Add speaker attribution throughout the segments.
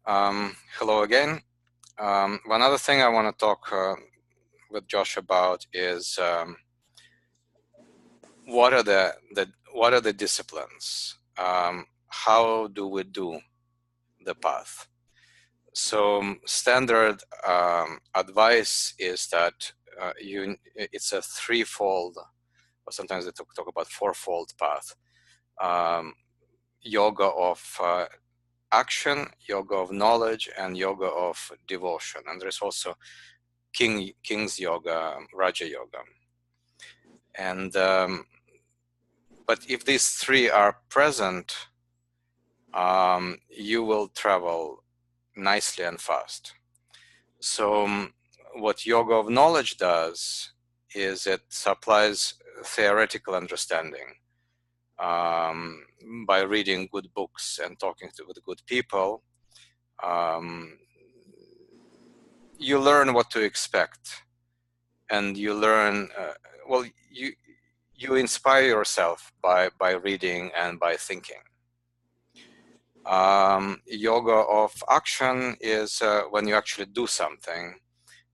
Speaker 1: Hello again. One other thing I want to talk with Josh about is what are the disciplines? How do we do the path? So standard advice is that it's a threefold, or sometimes they talk about fourfold path. Yoga of action, yoga of knowledge, and yoga of devotion. And there's also King's yoga, Raja yoga. And but if these three are present, you will travel nicely and fast. So what yoga of knowledge does is it supplies theoretical understanding. By reading good books and talking with good people, you learn what to expect, and you learn. You inspire yourself by reading and by thinking. Yoga of action is when you actually do something,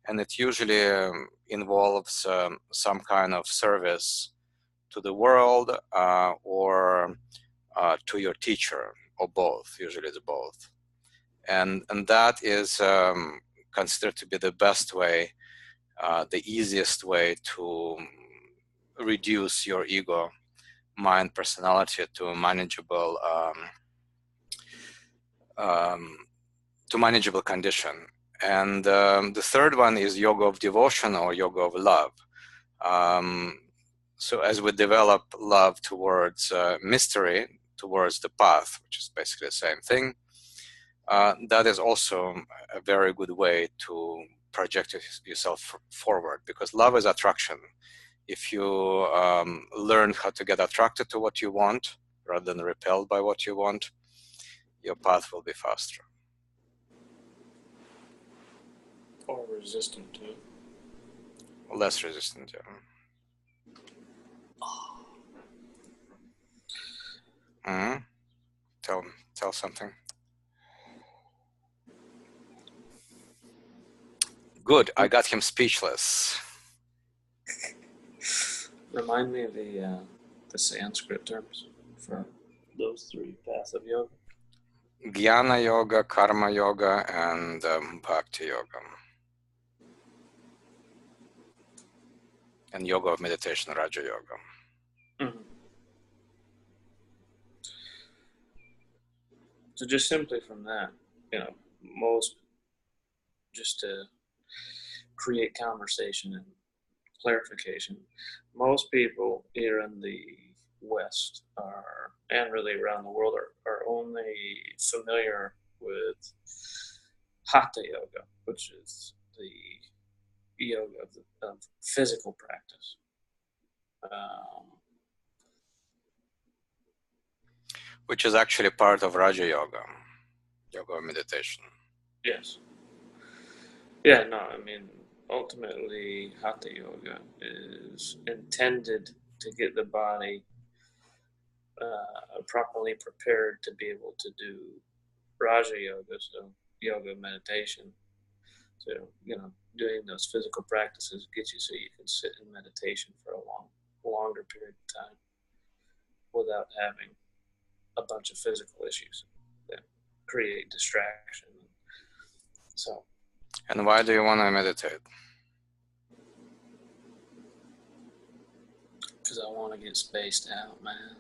Speaker 1: and it usually involves some kind of service to the world or to your teacher, or both. Usually it's both. And that is considered to be the best way, the easiest way to reduce your ego, mind, personality to manageable condition. And the third one is yoga of devotion or yoga of love. So as we develop love towards mystery, towards the path, which is basically the same thing, that is also a very good way to project yourself forward, because love is attraction. If you learn how to get attracted to what you want rather than repelled by what you want, your path will be faster.
Speaker 2: Or resistant to it.
Speaker 1: Less resistant, yeah. Tell something. Good, I got him speechless.
Speaker 2: Remind me of the Sanskrit terms for those three paths of yoga.
Speaker 1: Jnana yoga, karma yoga, and bhakti yoga. And yoga of meditation, Raja yoga.
Speaker 2: Mm-hmm. So just simply from that, just to create conversation and clarification, most people here in the West and really around the world are only familiar with Hatha yoga, which is the yoga of physical practice.
Speaker 1: Which is actually part of Raja yoga, yoga of meditation.
Speaker 2: Yes. Yeah, no, I mean, ultimately, Hatha yoga is intended to get the body properly prepared to be able to do Raja yoga, so yoga meditation. So, doing those physical practices gets you so you can sit in meditation for a longer period of time without having a bunch of physical issues that create distraction. So.
Speaker 1: And why do you want to meditate?
Speaker 2: Because I want to get spaced out, man.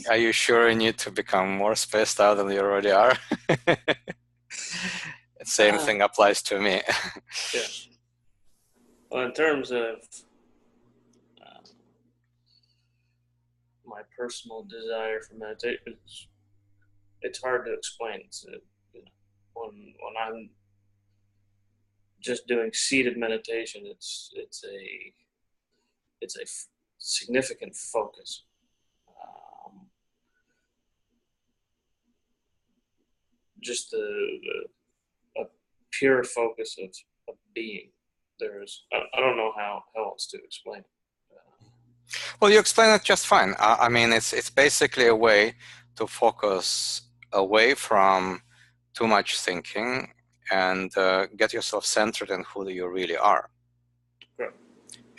Speaker 1: Are you sure you need to become more spaced out than you already are? Same thing applies to me.
Speaker 2: Yeah. Well, in terms of my personal desire for meditation, it's hard to explain. It's when I'm just doing seated meditation, it's a significant focus. Just a pure focus of being. I don't know how else to explain it.
Speaker 1: Well, you explain it just fine. I mean, it's basically a way to focus away from too much thinking and get yourself centered in who you really are.
Speaker 2: Correct.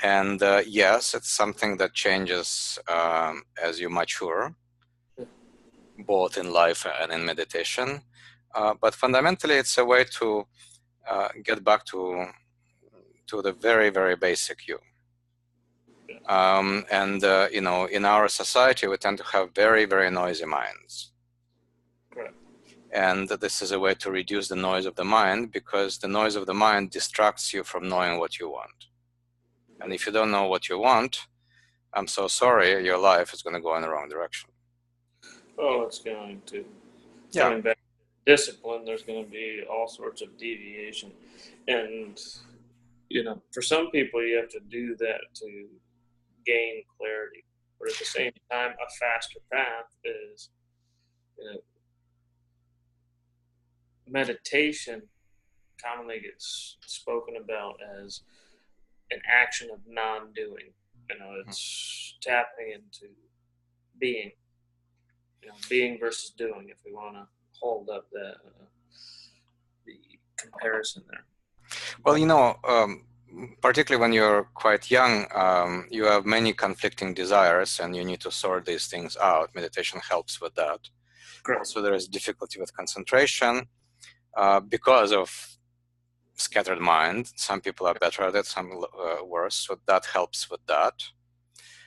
Speaker 1: And yes, it's something that changes as you mature, both in life and in meditation. But fundamentally, it's a way to get back to the very, very basic you. And you know, in our society, we tend to have very, very noisy minds.
Speaker 2: Correct.
Speaker 1: And this is a way to reduce the noise of the mind, because the noise of the mind distracts you from knowing what you want. And if you don't know what you want, I'm so sorry, your life is going to go in the wrong direction.
Speaker 2: Oh, it's going to.
Speaker 1: Yeah.
Speaker 2: Coming back to discipline, there's going to be all sorts of deviation. And, you know, for some people, you have to do that to gain clarity. But at the same time, a faster path is, you know, meditation commonly gets spoken about as an action of non-doing. You know, it's tapping into being. You know, being versus doing. If we want to hold up the comparison there.
Speaker 1: Well, you know, particularly when you're quite young, you have many conflicting desires, and you need to sort these things out. Meditation helps with that.
Speaker 2: Correct.
Speaker 1: So there is difficulty with concentration because of scattered mind. Some people are better at it, some worse. So that helps with that.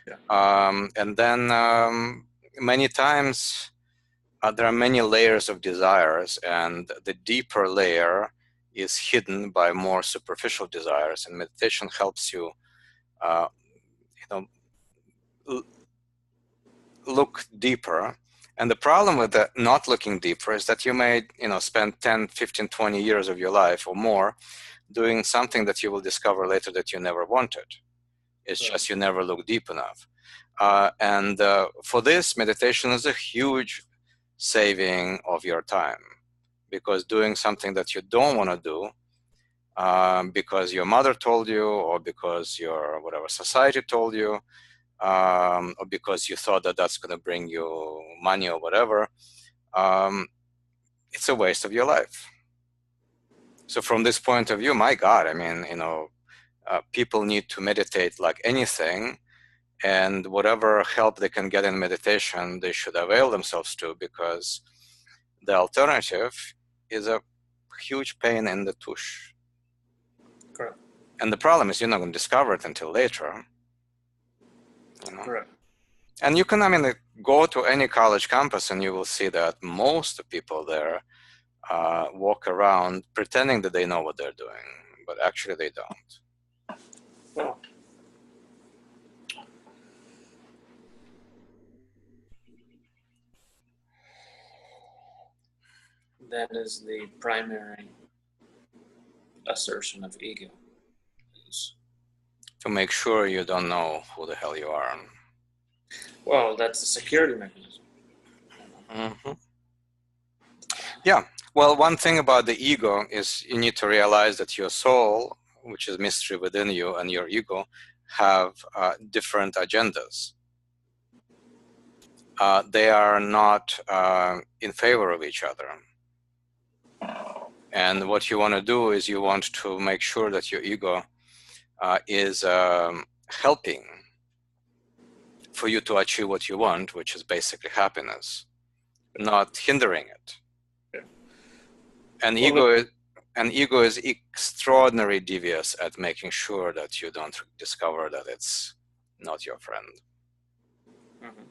Speaker 2: Yeah.
Speaker 1: And then many times there are many layers of desires, and the deeper layer is hidden by more superficial desires. And meditation helps you, you know, look deeper. And the problem with the not looking deeper is that you may, you know, spend 10, 15, 20 years of your life or more doing something that you will discover later that you never wanted. It's just you never look deep enough. And for this, meditation is a huge saving of your time, because doing something that you don't want to do because your mother told you, or because your whatever society told you, or because you thought that that's going to bring you money or whatever, it's a waste of your life. So from this point of view, my God, I mean, you know, people need to meditate like anything, and whatever help they can get in meditation, they should avail themselves to, because the alternative is a huge pain in the tush.
Speaker 2: Correct.
Speaker 1: And the problem is you're not going to discover it until later. You know?
Speaker 2: Correct.
Speaker 1: And you can, I mean, go to any college campus and you will see that most of the people there walk around pretending that they know what they're doing, but actually they don't.
Speaker 2: Well, that is the primary assertion of ego. Is,
Speaker 1: to make sure you don't know who the hell you are.
Speaker 2: well, that's the security mechanism.
Speaker 1: Mm-hmm. Yeah. Well, one thing about the ego is you need to realize that your soul, which is mystery within you, and your ego have different agendas. They are not in favor of each other. And what you want to do is you want to make sure that your ego is helping for you to achieve what you want, which is basically happiness, not hindering it.
Speaker 2: Yeah.
Speaker 1: And ego is extraordinarily devious at making sure that you don't discover that it's not your friend.
Speaker 2: Mm-hmm.